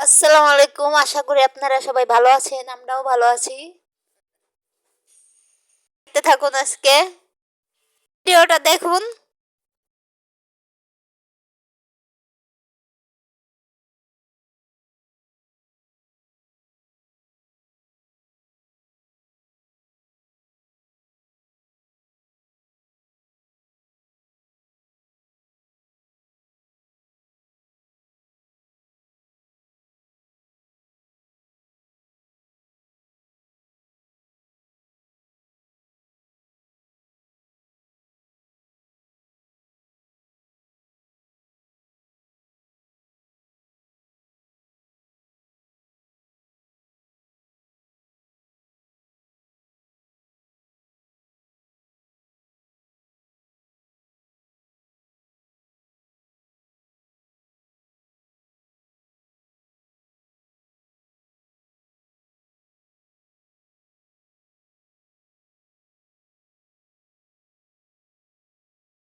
আসসালামু আলাইকুম। আশা করি আপনারা সবাই ভালো আছেন। আমরাও ভালো আছি। দেখতে থাকুন আজকে। ভিডিওটা দেখুন।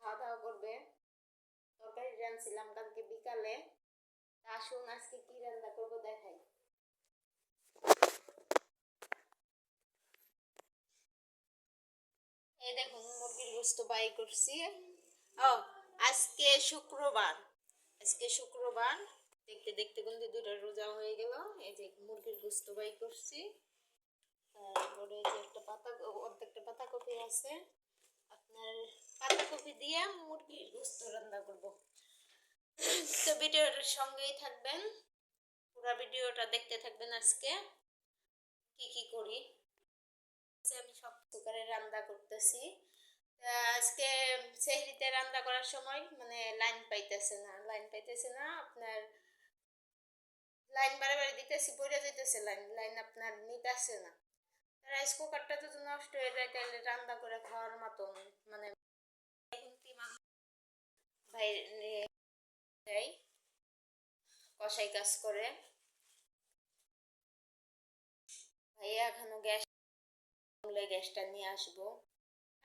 খাওয়া দাওয়া করবে। তরকারি রাঁধছিলাম কালকে বিকালে। আসুন আজকে কি রান্না করবো দেখাই। এই দেখুন মুরগির গোস্ত বাই করছি। ও আজকে শুক্রবার। দেখতে দেখতে কিন্তু দুটো রোজা হয়ে গেল। এই যে মুরগির গোস্ত বাই করছি। তারপরে যে একটা অর্ধেকটা পাতাকপি আছে। আপনার পাতাকপি দিয়ে মুরগির গোস্ত রান্না করব। তো ভিডিওটার সঙ্গেই থাকবেন, পুরো ভিডিওটা দেখতে থাকবেন। আজকে কি কি করি আমি সব প্রকারের রান্না করতেছি। আজকে সেহরিতে রান্না করার সময় মানে লাইন পাইতেছে না আপনার। লাইন বারে বারে দিতেছি, পড়ে যাইতেছে লাইন লাইন আপনার নিতেছে না। রাইস কুকারটা যদি নষ্ট হয়ে যায় তাহলে রান্না করে খাওয়ার মতন মানে ভাই দেয়, কষাই কাজ করে। ভাইয়া এখনো গ্যাসটা নিয়ে আসবো।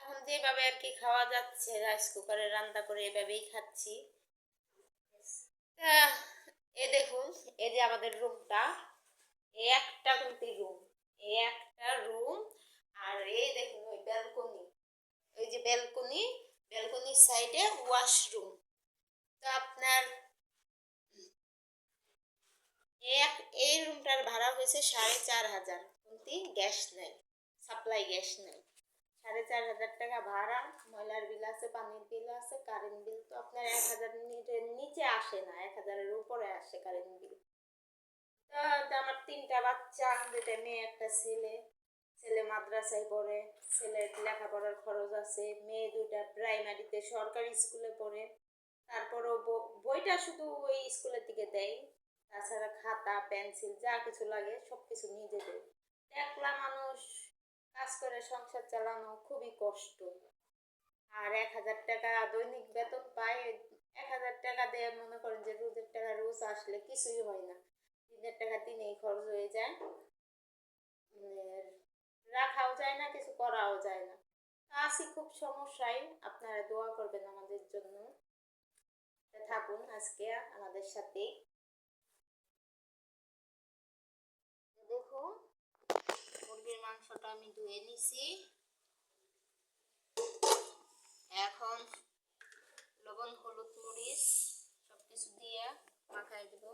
এখন যেভাবে আর কি খাওয়া যাচ্ছে, রাইস কুকারে রান্না করে এভাবেই খাচ্ছি। এ দেখুন, এই যে আমাদের রুমটা, এই একটা কিন্তু রুম, এই একটা রুম। আর এই দেখুন ওই ব্যালকনি, ওই যে ব্যালকনির সাইডে ওয়াশরুম। তো আপনার এই রুমটার ভাড়া হয়েছে 4,500। কিন্তু গ্যাস নেই, সাপ্লাই গ্যাস নেই। 4,500 টাকা ভাড়া। ময়লার বিল আছে, পানির বিল আছে, কারেন্ট বিল তো আপনার 1,000 নিচে আসে না, 1,000-এর উপরে আসে কারেন্ট বিল। তো আমার 3টা বাচ্চা, 2টা মেয়ে একটা ছেলে। ছেলে মাদ্রাসায় পড়ে, ছেলের লেখাপড়ার খরচ আছে। মেয়ে 2টা প্রাইমারিতে সরকারি স্কুলে পড়ে। তারপরও বইটা শুধু ওই স্কুলের থেকে দেয়, তাছাড়া খাতা পেন্সিল যা কিছু লাগে সব কিছু নিজে দেয়। একলা মানুষ, কাজ করে সংসার চালানো খুবই কষ্ট। আর 1,000 টাকা দৈনিক বেতন পায়। 1,000 টাকা দিয়ে মনে করেন যে রোজের টাকা রোজ আসলে কিছুই হয় না, দিনের টাকা দিনেই খরচ হয়ে যায়। রাখাও যায় না, কিছু করাও যায় না। আছি খুব সমস্যায়। আপনারা দোয়া করবেন আমাদের জন্য। থাকুন আজকে আমাদের সাথে। দেখুন মুরগির মাংসটা আমি ধুয়ে নিছি। এখন লবণ হলুদ মরিচ সবকিছু দিয়ে মাখাই দেব।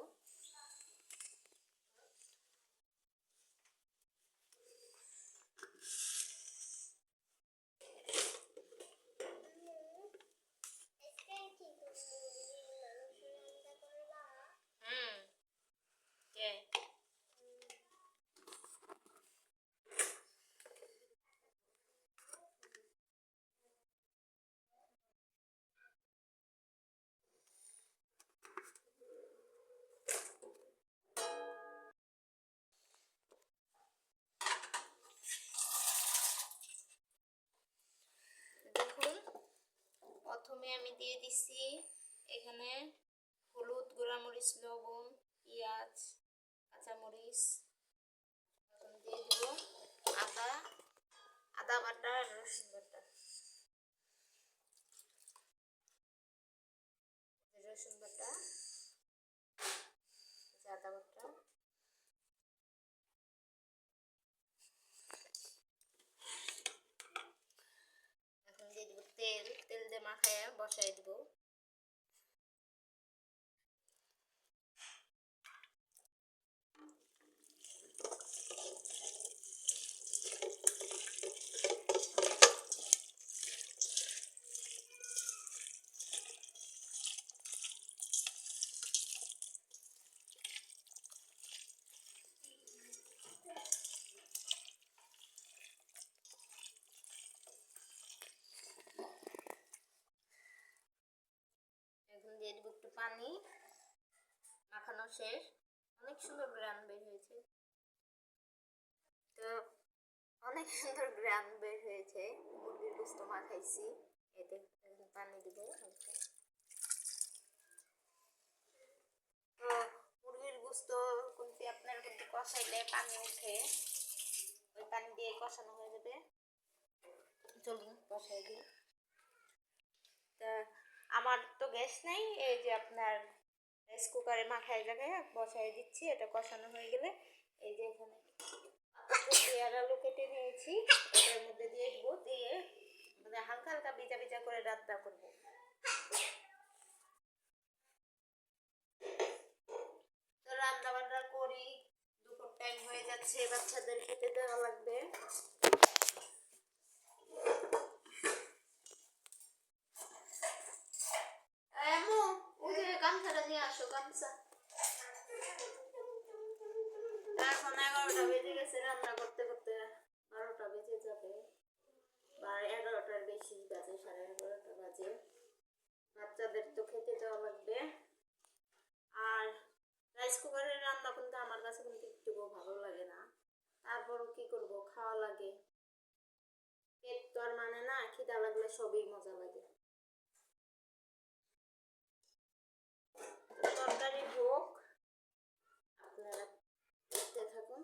দেখুন প্রথমে আমি দিয়ে দিছি এখানে হলুদ, গুঁড়ামরিচ, লবণ, পেঁয়াজ, কাঁচামরিচ। এখন দিয়ে দিব আদা, আদা বাটা, রসুন বাটা, রসুন বাটা, আদা বাটা। শেষ। অনেক সুন্দর গ্রান বের হয়েছে। তো অনেক সুন্দর গ্রান বের হয়েছে। মুরগির গোস্ত মাখাইছি। এতে পানি দিব হালকা। তো মুরগির গোস্ত কিন্তু আপনার কিন্তু কষাইলে পানি উঠে, ওই পানি দিয়ে কষানো হয়ে যাবে। চলুন কষাই দিই। তা আমার তো গ্যাস নেই, এই যে আপনার রাইস কুকারে মাখায় জায়গায় বসাই দিচ্ছি। এটা কষানো হয়ে গেলে এই যে এখানে পেঁয়াজ আলু কেটে নিয়েছি, এটার মধ্যে দিয়ে দেবো। দিয়ে মানে হালকা হালকা ভিজা ভিজা করে রান্না করবো। তো রান্না বান্না করি, দুপুর টাইম হয়ে যাচ্ছে, বাচ্চাদের খেতে দেওয়া লাগবে। গামছাটা নিয়ে আসো, গামছা। এখন 11টা বেজে গেছে, রান্না করতে করতে 12টা বেজে যাবে, বা 11টার বেশি বাজে, 11:30 বাজে। বাচ্চাদের তো খেতে দেওয়া লাগবে। আর রাইস কুকারের রান্না কিন্তু আমার কাছে কিন্তু একটু ভালো লাগে না, তারপরও কি করব, খাওয়া লাগে। পেট তো আর মানে না, খিদা লাগলে সবই মজা লাগে। তরকারি হোক, আপনারা দেখতে থাকুন।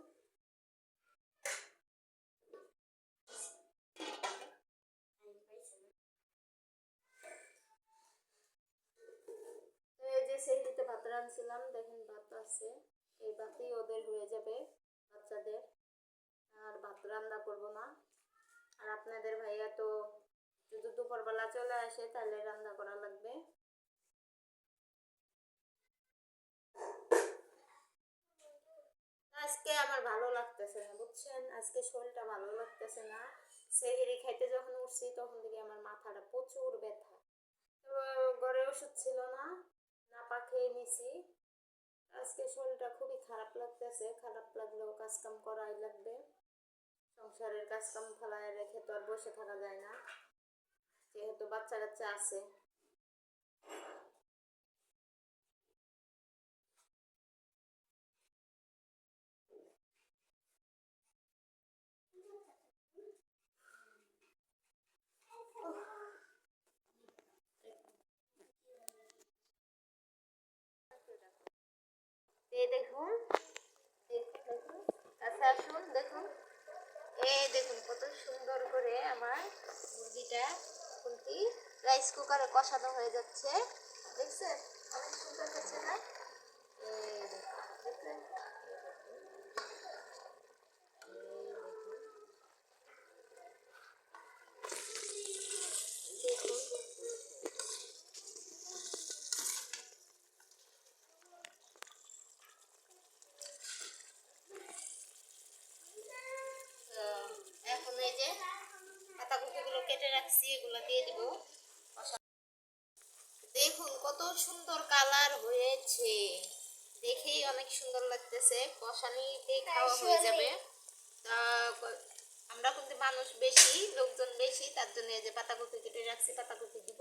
এই যে সেহরিতে ভাত রাঁধছিলাম, দেখেন ভাত আছে, এই ভাতই ওদের হয়ে যাবে বাচ্চাদের। আর ভাত রান্না করব না। আর আপনাদের ভাইয়া তো যদি দুপুরবেলা চলে আসে তাহলে রান্না করা লাগবে। আজকে আমার ভালো লাগতেছে না, বুঝছেন, আজকে শরীরটা ভালো লাগতেছে না। সেহরি খাইতে যখন উঠছি তখন থেকে আমার মাথাটা প্রচুর ব্যথা। তো ঘরে ওষুধ ছিল না, নাপা খেয়ে নিছি। আজকে শরীরটা খুবই খারাপ লাগতেছে। খারাপ লাগলেও কাজ কাম করাই লাগবে। সংসারের কাজ কাম ফেলায় রেখে তো আর বসে থাকা যায় না, যেহেতু বাচ্চা কাচ্চা আছে। দেখুন, দেখুন, আচ্ছা আসুন দেখুন, এই দেখুন কত সুন্দর করে আমার মুরগিটা খুন্তি রাইস কুকারে কষানো হয়ে যাচ্ছে। দেখছেন, অনেক সুন্দর হচ্ছে না? এই দেখুন, দেখছেন? দেখুন, এখন এই যে পাতাকপিগুলো কেটে রাখছি, এগুলো দিয়ে দিব। দেখুন কত সুন্দর কালার হয়েছে, দেখেই অনেক সুন্দর লাগতেছে। কষানিতে খাওয়া হয়ে যাবে। তা আমরা কিন্তু মানুষ বেশি, লোকজন বেশি, তার জন্য এই যে পাতাকপি কেটে রাখছি, পাতাকপি দিব।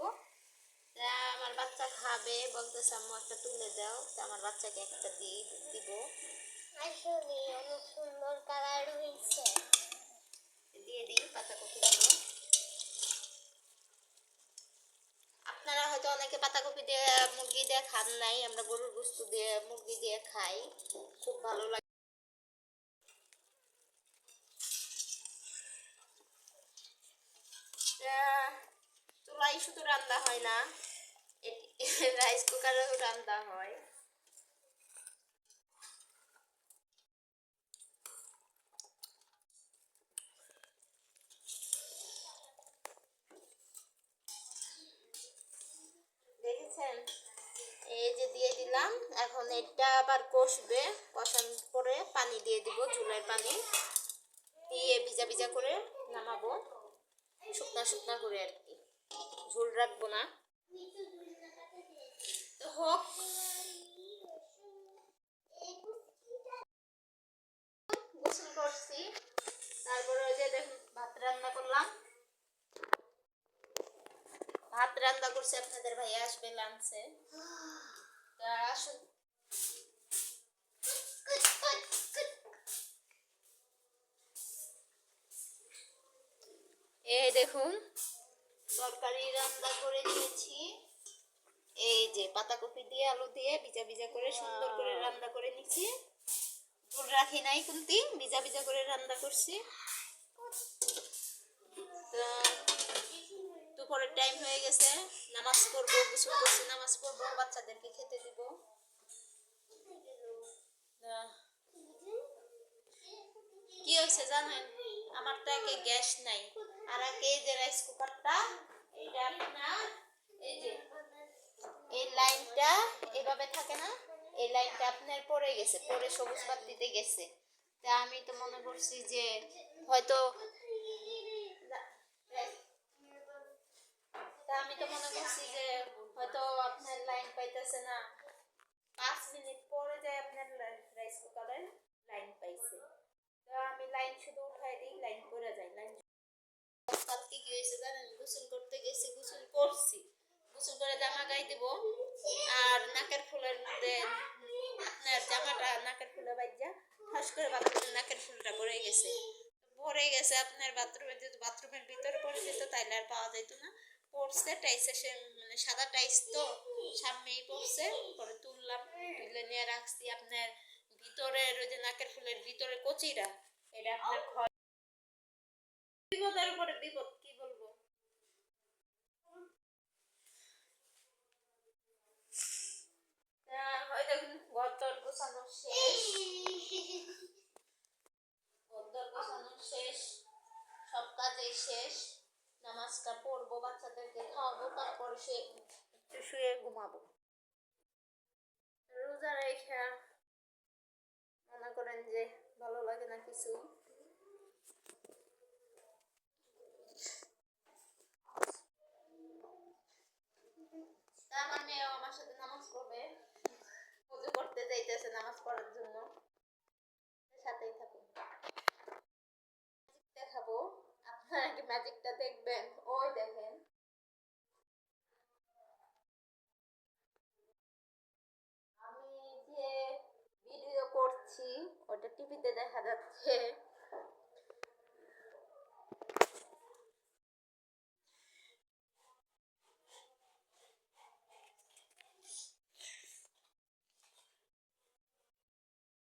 আমার বাচ্চা খাবে, বলতেছে আম্মু একটা তুলে দাও, তা আমার বাচ্চাকে একটা দিয়ে দিব। আসলে অনেক সুন্দর কালার হয়েছে, দিয়ে দিই পাতাকপিগুলো। আপনারা হয়তো অনেকে পাতাকপি দিয়ে মুরগি দিয়ে খান নাই, আমরা গরুর গোশত দিয়ে মুরগি দিয়ে খাই, খুব ভালো লাগে। চুলাই শুধু রান্না হয় না, রাইস কুকারেও রান্না হয়। দেখেছেন, এই যে দিয়ে দিলাম। এখন এটা আবার কষবে, কষানোর পরে পানি দিয়ে দিব, ঝোলের পানি দিয়ে ভিজা ভিজা করে নামাবো, শুকনা শুকনা করে আর কি, ঝোল রাখবো না। তো হোক, গোসল করছি, তারপরে ওই যে দেখুন ভাত রান্না করলাম, ভাত রান্না করছি। আপনাদের ভাইয়া আসবে লাঞ্চে, তা আসুন দেখুন তরকারি রান্না করে নিয়েছি। এই যে পাতাকপি দিয়ে আলু দিয়ে ভিজা ভিজা করে সুন্দর করে রান্না করে নিচ্ছি। ঝোল রাখি নাই কুন্তি, ভিজা ভিজা করে রান্না করছি। দুপুরের টাইম হয়ে গেছে, নামাজ পড়বো, গোসল করছি, নামাজ পড়বো, বাচ্চাদেরকে খেতে দিব। কি হয়েছে জানেন, আমার তো একে গ্যাস নাই, আর একে যে রাইস কুকারটা, এটা আপনার এই যে এই লাইনটা এভাবে থাকে না, এই লাইনটা আপনার পড়ে গেছে, পড়ে সবুজ বাতিতে গেছে। তা আমি তো মনে করছি যে হয়তো আপনার লাইন পাইতেছে না, 5 মিনিট পরে যায় আপনার রাইস কুকারের লাইন পাইছে। তো আমি লাইন শুধু উঠাই দিই, লাইন পড়ে যায়। লাইন কালকে কি হয়েছে জানেন, গোসল করতে গেছি, গোসল করছি, গোসল করে জামা গায়ে দিব, আর নাকের ফুলের মধ্যে আপনার জামাটা নাকের ফুলে বাজ্যা ফাঁস করে বাথরুমের নাকের ফুলটা পড়ে গেছে। পড়ে গেছে আপনার বাথরুমে, যদি বাথরুমের ভিতরে পড়ে যেত তাইলে আর পাওয়া যেত না। পড়ছে টাইসে, সে মানে সাদা টাইস তো সামনেই পড়ছে, পরে তুললাম, তুলে নিয়ে রাখছি। আপনার ভিতরের ওই যে নাকের ফুলের ভিতরে কচিরা, এটা আপনার বিপদের উপরে বিপদ, কি বলবো। ওই দেখুন ঘর দর গোছানো শেষ, ঘর দর গোছানো শেষ, সব কাজে শেষ। নামাজটা পড়বো, বাচ্চাদেরকে খাওয়াবো, তারপরে সে একটু শুয়ে ঘুমাবো। রোজা রেখা মনে করেন যে ভালো লাগে না কিছু। আমার মেয়েও আমার সাথে নামাজ পড়বে, পুজো করতে যাইতেছে নামাজ পড়ার জন্য, সাথেই থাকুন। দেখাবো, আপনারা কি ম্যাজিকটা দেখবেন? ওই দেখেন, আমি যে ভিডিও করছি ওটা টিভিতে দেখা যাচ্ছে।